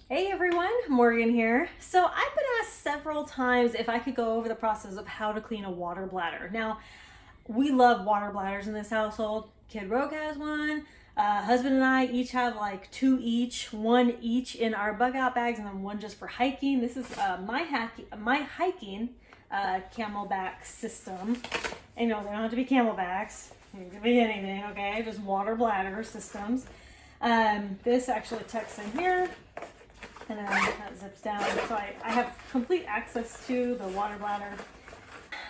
Hey everyone, Morgan here. So I've been asked several times if I could go over the process of how to clean a water bladder. Now, we love water bladders in this household. Kid Rogue has one. Husband and I each have like two each, one each in our bug out bags, and then one just for hiking. This is my hiking camelback system. And no, they don't have to be camelbacks. It could be anything, okay? Just water bladder systems. This actually tucks in here, and then that zips down. So I have complete access to the water bladder.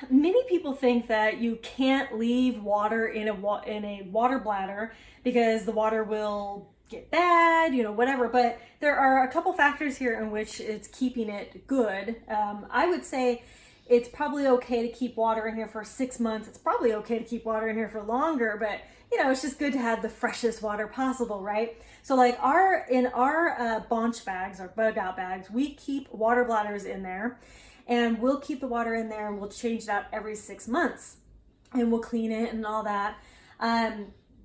Many people think that you can't leave water in a water bladder because the water will get bad, whatever. But there are a couple factors here in which it's keeping it good. I would say it's probably okay to keep water in here for 6 months. It's probably okay to keep water in here for longer, but it's just good to have the freshest water possible, right? So like in our bunch bags, our bug out bags, we keep water bladders in there, and we'll keep the water in there and we'll change it out every 6 months, and we'll clean it and all that.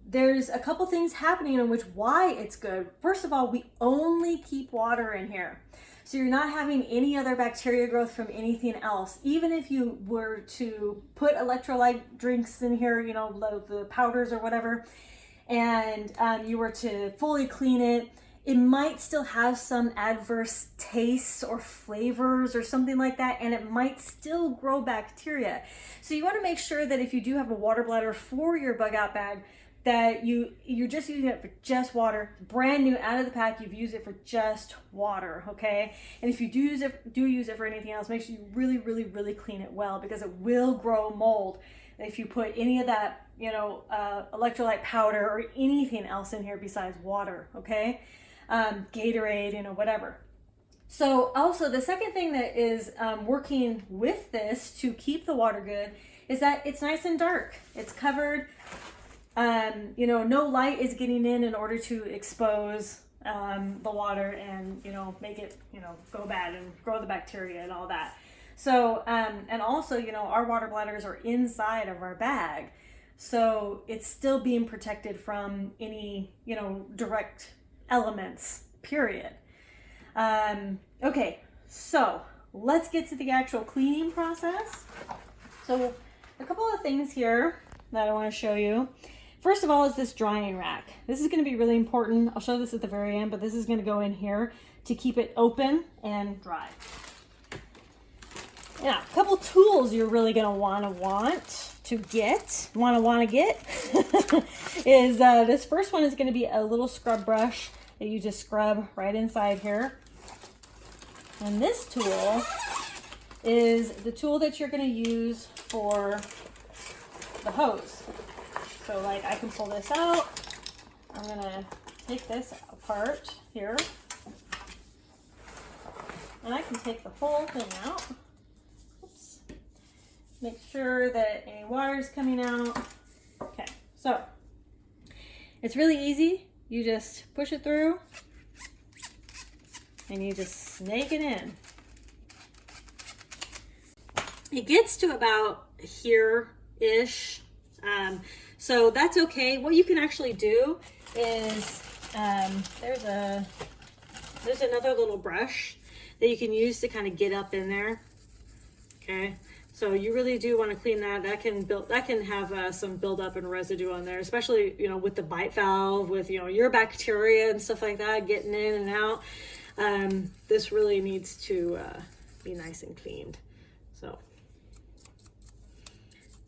There's a couple things happening in which why it's good. First of all, we only keep water in here. So you're not having any other bacteria growth from anything else. Even if you were to put electrolyte drinks in here, the powders or whatever, and you were to fully clean it, it might still have some adverse tastes or flavors or something like that, and it might still grow bacteria. So you want to make sure that if you do have a water bladder for your bug out bag, that you're just using it for just water, brand new out of the pack. You've used it for just water, okay? And if you do use it for anything else, make sure you really, really, really clean it well, because it will grow mold if you put any of that, electrolyte powder or anything else in here besides water, okay? Gatorade, whatever. So also the second thing that is working with this to keep the water good is that it's nice and dark. It's covered. No light is getting in order to expose the water and make it go bad and grow the bacteria and all that. So and also our water bladders are inside of our bag, so it's still being protected from any direct elements, period. Okay, so let's get to the actual cleaning process. So a couple of things here that I want to show you. First of all is this drying rack. This is going to be really important. I'll show this at the very end, but this is going to go in here to keep it open and dry. Now, a couple tools you're really going to want to get is this first one is going to be a little scrub brush that you just scrub right inside here. And this tool is the tool that you're going to use for the hose. So like I can pull this out. I'm gonna take this apart here, and I can take the whole thing out. Oops. Make sure that any water is coming out. Okay, so it's really easy. You just push it through and you just snake it in. It gets to about here-ish. So that's okay. What you can actually do is there's another little brush that you can use to kind of get up in there. Okay, so you really do want to clean that. That can have some buildup and residue on there, especially with the bite valve, with your bacteria and stuff like that getting in and out. This really needs to be nice and cleaned. So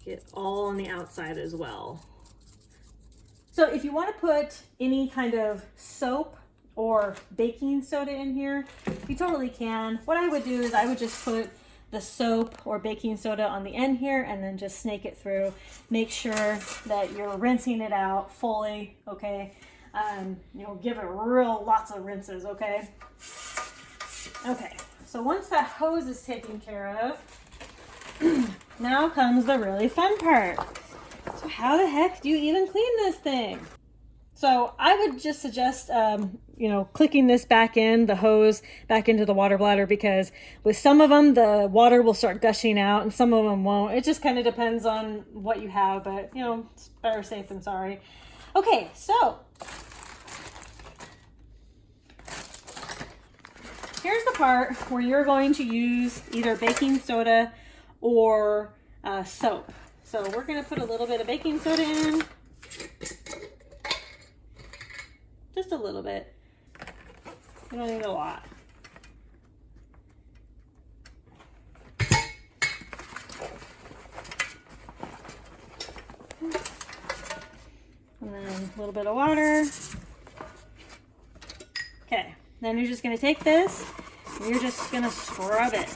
get all on the outside as well. So if you want to put any kind of soap or baking soda in here, you totally can. What I would do is I would just put the soap or baking soda on the end here and then just snake it through. Make sure that you're rinsing it out fully, okay? Give it lots of rinses, okay? Okay, so once that hose is taken care of, now comes the really fun part. So how the heck do you even clean this thing? So I would just suggest, clicking this back in, the hose back into the water bladder, because with some of them, the water will start gushing out and some of them won't. It just kind of depends on what you have, but it's better safe than sorry. Okay, so here's the part where you're going to use either baking soda or soap. So we're going to put a little bit of baking soda in. Just a little bit. You don't need a lot. And then a little bit of water. Okay, then you're just going to take this and you're just going to scrub it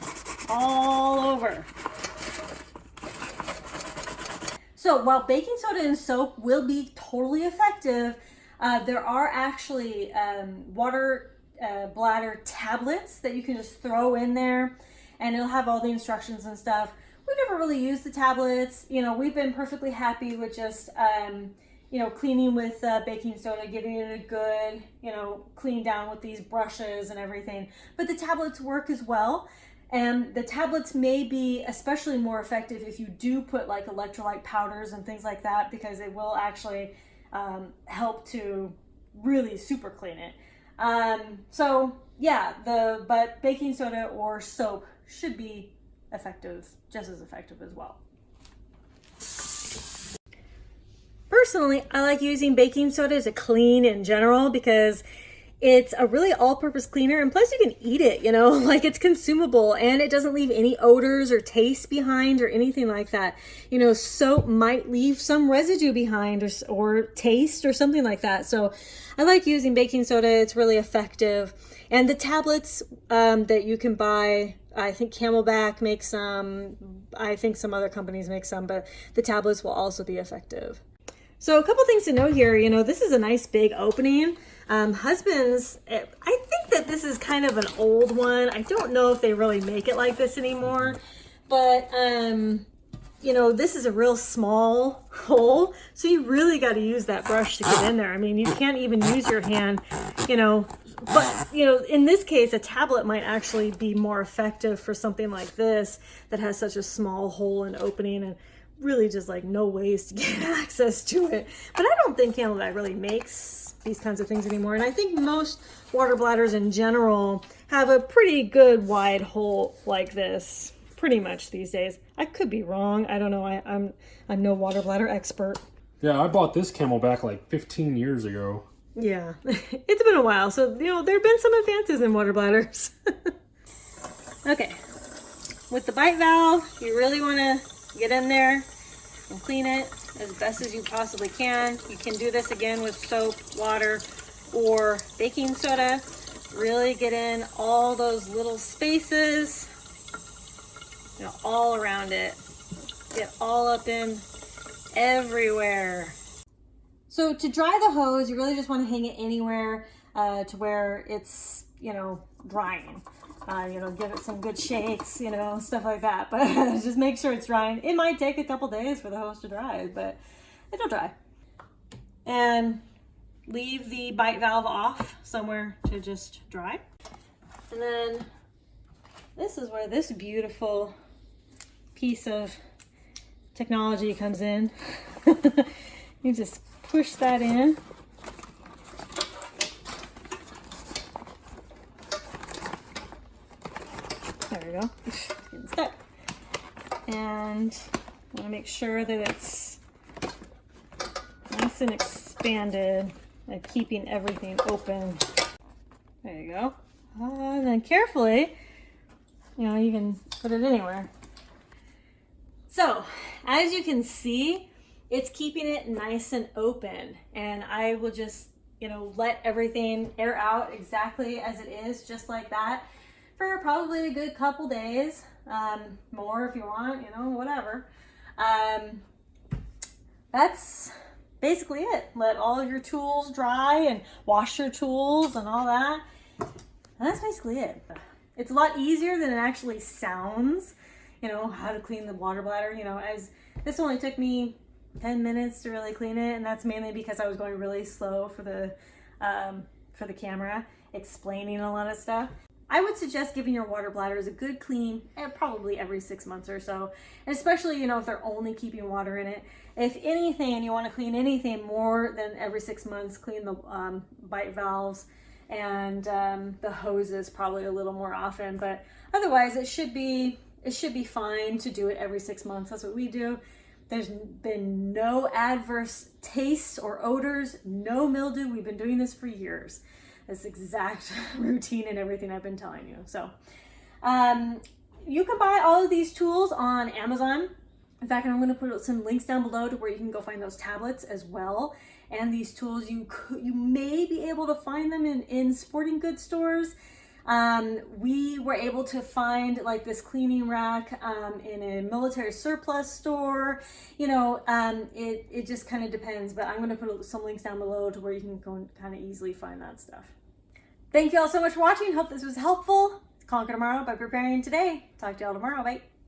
all over. So while baking soda and soap will be totally effective, there are actually water bladder tablets that you can just throw in there, and it'll have all the instructions and stuff. We've never really used the tablets. You know, we've been perfectly happy with just you know, cleaning with baking soda, giving it a good, you know, clean down with these brushes and everything. But the tablets work as well. And the tablets may be especially more effective if you do put like electrolyte powders and things like that, because it will actually help to really super clean it. So yeah, but baking soda or soap should be effective, just as effective as well. Personally, I like using baking soda to clean in general because it's a really all-purpose cleaner, and plus you can eat it, you know, like it's consumable and it doesn't leave any odors or taste behind or anything like that. You know, soap might leave some residue behind or taste or something like that. So I like using baking soda. It's really effective. And the tablets that you can buy, I think Camelback makes some, I think some other companies make some, but the tablets will also be effective. So a couple things to note here, you know, this is a nice big opening. Husbands, I think that this is kind of an old one. I don't know if they really make it like this anymore, but you know, this is a real small hole, so you really got to use that brush to get in there. I mean, you can't even use your hand, you know, but you know, in this case, a tablet might actually be more effective for something like this that has such a small hole and opening and really just like no ways to get access to it. But I don't think Camelback really makes these kinds of things anymore. And I think most water bladders in general have a pretty good wide hole like this pretty much these days. I could be wrong. I don't know. I'm no water bladder expert. Yeah, I bought this Camelback like 15 years ago. Yeah, it's been a while. So, you know, there have been some advances in water bladders. Okay, with the bite valve, you really want to get in there and clean it as best as you possibly can. You can do this again with soap, water, or baking soda. Really get in all those little spaces, you know, all around it. Get all up in everywhere. So to dry the hose, you really just want to hang it anywhere to where it's, you know, drying. You know, give it some good shakes, you know, stuff like that. But just make sure it's drying. It might take a couple days for the hose to dry, but it'll dry. And leave the bite valve off somewhere to just dry. And then this is where this beautiful piece of technology comes in. You just push that in. There we go. Getting stuck. And I want to make sure that it's nice and expanded, like keeping everything open. There you go. And then carefully, you know, you can put it anywhere. So, as you can see, it's keeping it nice and open. And I will just, you know, let everything air out exactly as it is, just like that, for probably a good couple days, more if you want, you know, whatever. That's basically it. Let all of your tools dry and wash your tools and all that. And that's basically it. It's a lot easier than it actually sounds, you know, how to clean the water bladder. You know, as this only took me 10 minutes to really clean it, and that's mainly because I was going really slow for the camera, explaining a lot of stuff. I would suggest giving your water bladders a good clean probably every 6 months or so, and especially, you know, if they're only keeping water in it. If anything, you want to clean anything more than every 6 months, clean the bite valves and the hoses probably a little more often, but otherwise it should be fine to do it every 6 months. That's what we do. There's been no adverse tastes or odors, no mildew. We've been doing this for years. This exact routine and everything I've been telling you. So you can buy all of these tools on Amazon. In fact, I'm going to put some links down below to where you can go find those tablets as well. And these tools, you may be able to find them in sporting goods stores. We were able to find like this cleaning rack in a military surplus store. You know, it just kind of depends, but I'm going to put some links down below to where you can go and kind of easily find that stuff. Thank you all so much for watching. Hope this was helpful. Conquer tomorrow by preparing today. Talk to y'all tomorrow. Bye.